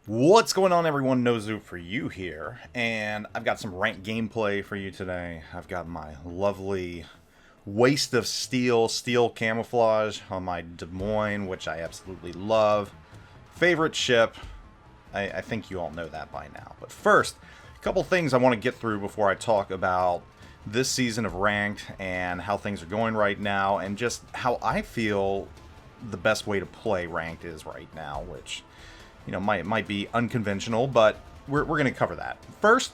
What's going on, everyone? NoZoupForYou here, and I've got some ranked gameplay for you today. I've got my lovely Waste of steel camouflage on my Des Moines, which I absolutely love. Favorite ship. I think you all know that by now. But first, a couple things I want to get through before I talk about this season of Ranked and how things are going right now, and just how I feel the best way to play Ranked is right now, which might be unconventional, but we're going to cover that. First,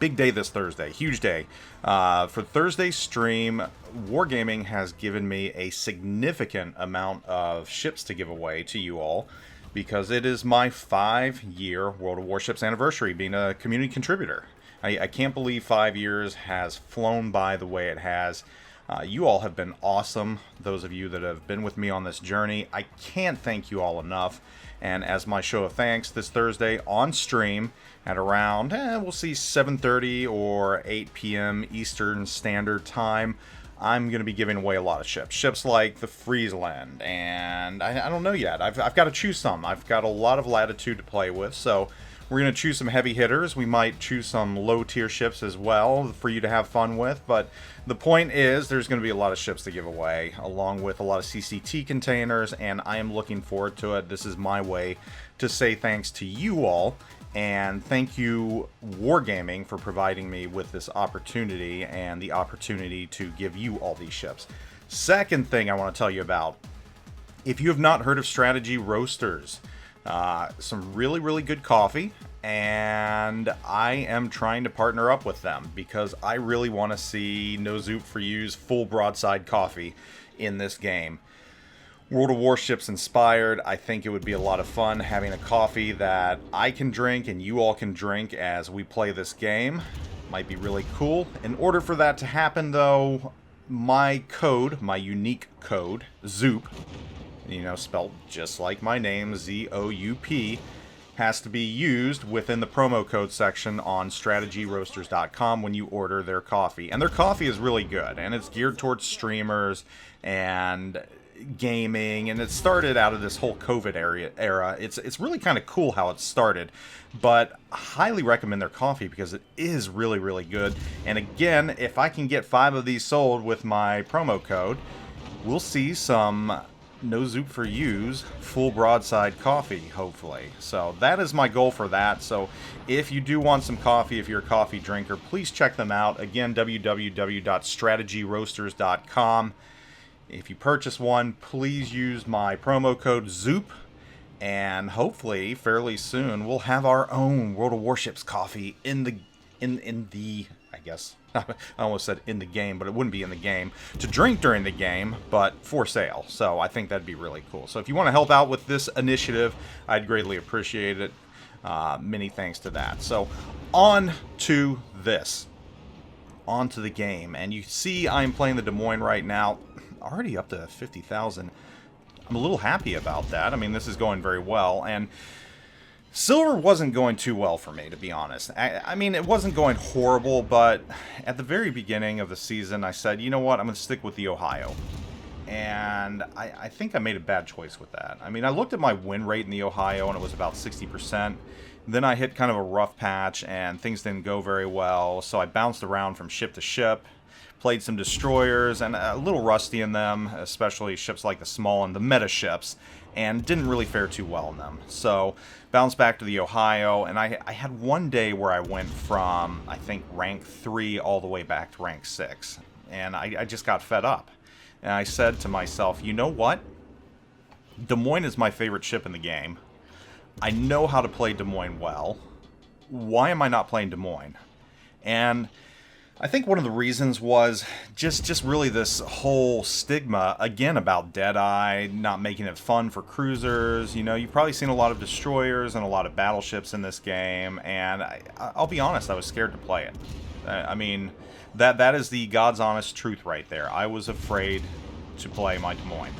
big day this Thursday. Huge day. For Thursday's stream, Wargaming has given me a significant amount of ships to give away to you all because it is my 5-year World of Warships anniversary being a community contributor. I can't believe 5 years has flown by the way it has. You all have been awesome, those of you that have been with me on this journey. I can't thank you all enough. And as my show of thanks this Thursday on stream at around, we'll see 7:30 or 8 p.m. Eastern Standard Time, I'm going to be giving away a lot of ships. Ships like the Friesland, and I don't know yet. I've got to choose some. I've got a lot of latitude to play with, so we're going to choose some heavy hitters. We might choose some low-tier ships as well for you to have fun with. But the point is there's going to be a lot of ships to give away, along with a lot of CCT containers, and I am looking forward to it. This is my way to say thanks to you all, and thank you, Wargaming, for providing me with this opportunity and the opportunity to give you all these ships. Second thing I want to tell you about, if you have not heard of Strategy Roasters, some really good coffee, and I am trying to partner up with them because I really want to see NoZoupForYou's full broadside coffee in this game. World of Warships inspired. I think it would be a lot of fun having a coffee that I can drink and you all can drink as we play this game. Might be really cool. In order for that to happen, though, my code, my unique code, Zoup, spelled just like my name, ZOUP, has to be used within the promo code section on strategyroasters.com when you order their coffee. And their coffee is really good, and it's geared towards streamers and gaming, and it started out of this whole COVID era. It's really kind of cool how it started, but I highly recommend their coffee because it is really good. And again, if I can get 5 of these sold with my promo code, we'll see some NoZoupForYou's full broadside coffee, hopefully. So that is my goal for that. So if you do want some coffee, if you're a coffee drinker, please check them out. Again, www.strategyroasters.com. If you purchase one, please use my promo code ZOUP, and hopefully fairly soon we'll have our own World of Warships coffee in the I guess I almost said in the game, but it wouldn't be in the game to drink during the game, but for sale. So I think that'd be really cool. So if you want to help out with this initiative, I'd greatly appreciate it. Many thanks to that. So on to this. On to the game. And you see I'm playing the Des Moines right now. Already up to 50,000. I'm a little happy about that. I mean, this is going very well. And Silver wasn't going too well for me, to be honest. I mean, it wasn't going horrible, but at the very beginning of the season, I said, you know what, I'm going to stick with the Ohio. And I think I made a bad choice with that. I mean, I looked at my win rate in the Ohio, and it was about 60%. Then I hit kind of a rough patch, and things didn't go very well, so I bounced around from ship to ship. Played some destroyers, and a little rusty in them, especially ships like the small and the meta ships, and didn't really fare too well in them. So, bounced back to the Ohio, and I had one day where I went from, I think, rank 3 all the way back to rank 6. And I just got fed up. And I said to myself, you know what? Des Moines is my favorite ship in the game. I know how to play Des Moines well. Why am I not playing Des Moines? And I think one of the reasons was just really this whole stigma, again, about Deadeye, not making it fun for cruisers. You've probably seen a lot of destroyers and a lot of battleships in this game, and I'll be honest, I was scared to play it. I mean, that is the God's honest truth right there. I was afraid to play my Des Moines.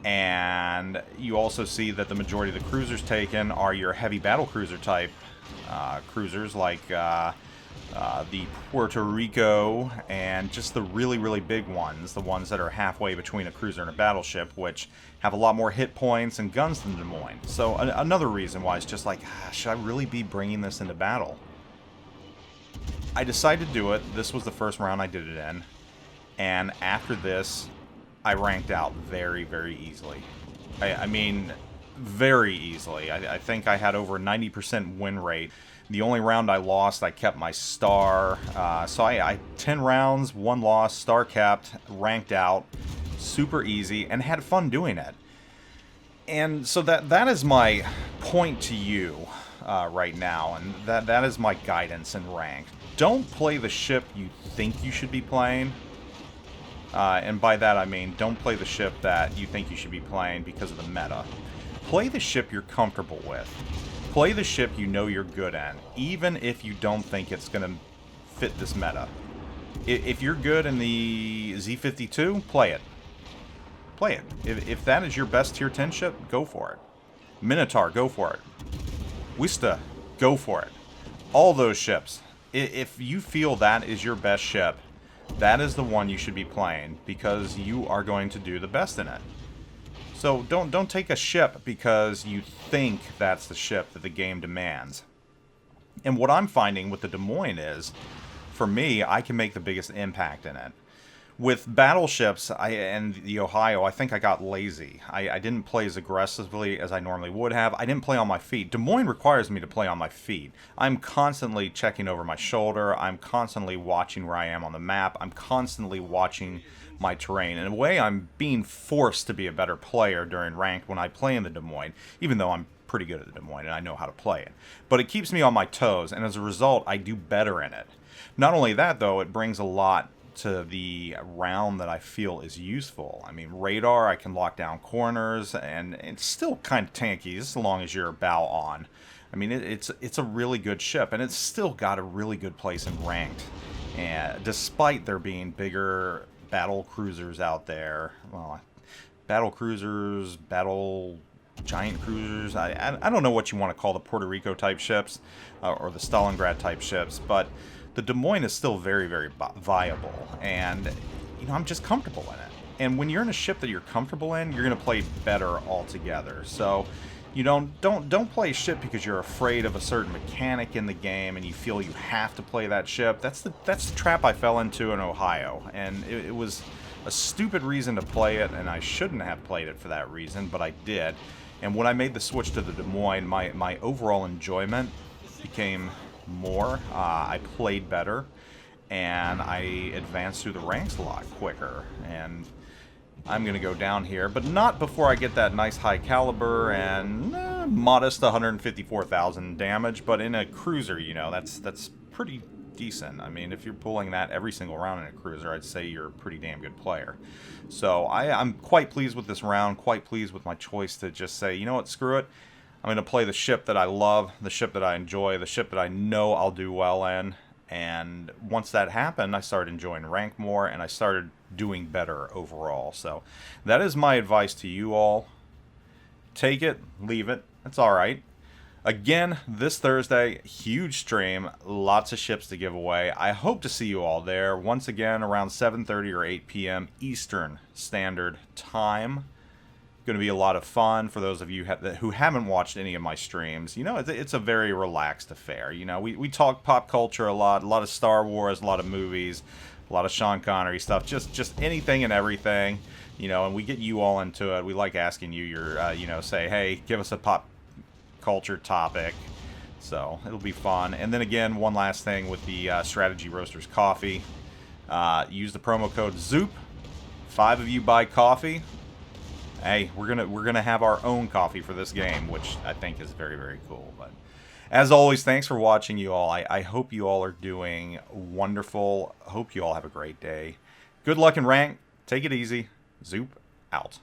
And you also see that the majority of the cruisers taken are your heavy battlecruiser type cruisers like the Puerto Rico, and just the really, really big ones, the ones that are halfway between a cruiser and a battleship, which have a lot more hit points and guns than the Des Moines. So another reason why it's just like, should I really be bringing this into battle? I decided to do it. This was the first round I did it in. And after this, I ranked out very, very easily. I mean, very easily. I think I had over a 90% win rate. The only round I lost, I kept my star. So I 10 rounds, 1 loss, star kept, ranked out, super easy, and had fun doing it. And so that is my point to you right now, and that is my guidance in rank. Don't play the ship you think you should be playing. And by that I mean, don't play the ship that you think you should be playing because of the meta. Play the ship you're comfortable with. Play the ship you know you're good at, even if you don't think it's going to fit this meta. If you're good in the Z-52, play it. Play it. If that is your best tier 10 ship, go for it. Minotaur, go for it. Wista, go for it. All those ships. If you feel that is your best ship, that is the one you should be playing, because you are going to do the best in it. So don't take a ship because you think that's the ship that the game demands. And what I'm finding with the Des Moines is, for me, I can make the biggest impact in it. With battleships and the Ohio, I think I got lazy. I didn't play as aggressively as I normally would have. I didn't play on my feet. Des Moines requires me to play on my feet. I'm constantly checking over my shoulder. I'm constantly watching where I am on the map. I'm constantly watching my terrain. In a way, I'm being forced to be a better player during ranked when I play in the Des Moines, even though I'm pretty good at the Des Moines and I know how to play it. But it keeps me on my toes, and as a result, I do better in it. Not only that, though, it brings a lot to the round that I feel is useful. I mean, radar, I can lock down corners, and it's still kind of tanky as long as you're bow on. I mean, it's a really good ship, and it's still got a really good place in ranked. And despite there being bigger battle cruisers out there, well, battle cruisers, battle giant cruisers, I don't know what you want to call the Puerto Rico type ships, or the Stalingrad type ships, but the Des Moines is still very, very viable, and you know, I'm just comfortable in it. And when you're in a ship that you're comfortable in, you're going to play better altogether. So, you don't play a ship because you're afraid of a certain mechanic in the game and you feel you have to play that ship. That's the trap I fell into in Ohio, and it was a stupid reason to play it, and I shouldn't have played it for that reason, but I did. And when I made the switch to the Des Moines, my overall enjoyment became more. I played better, and I advanced through the ranks a lot quicker. And I'm going to go down here, but not before I get that nice high caliber and modest 154,000 damage. But in a cruiser, you know, that's pretty decent. I mean, if you're pulling that every single round in a cruiser, I'd say you're a pretty damn good player. So I'm quite pleased with this round, quite pleased with my choice to just say, you know what, screw it. I'm going to play the ship that I love, the ship that I enjoy, the ship that I know I'll do well in. And once that happened, I started enjoying rank more, and I started doing better overall. So that is my advice to you all. Take it, leave it. That's all right. Again, this Thursday, huge stream, lots of ships to give away. I hope to see you all there once again around 7:30 or 8 p.m. Eastern Standard Time. Going to be a lot of fun for those of you who haven't watched any of my streams. You know, it's a very relaxed affair. You know, we talk pop culture a lot of Star Wars, a lot of movies, a lot of Sean Connery stuff, just anything and everything. You know, and we get you all into it. We like asking you your, you know, say, hey, give us a pop culture topic. So it'll be fun. And then again, one last thing with the Strategy Roasters coffee. Use the promo code ZOUP. 5 of you buy coffee. Hey, we're gonna have our own coffee for this game, which I think is very, very cool. But as always, thanks for watching, you all. I hope you all are doing wonderful. Hope you all have a great day. Good luck in rank. Take it easy. Zoop out.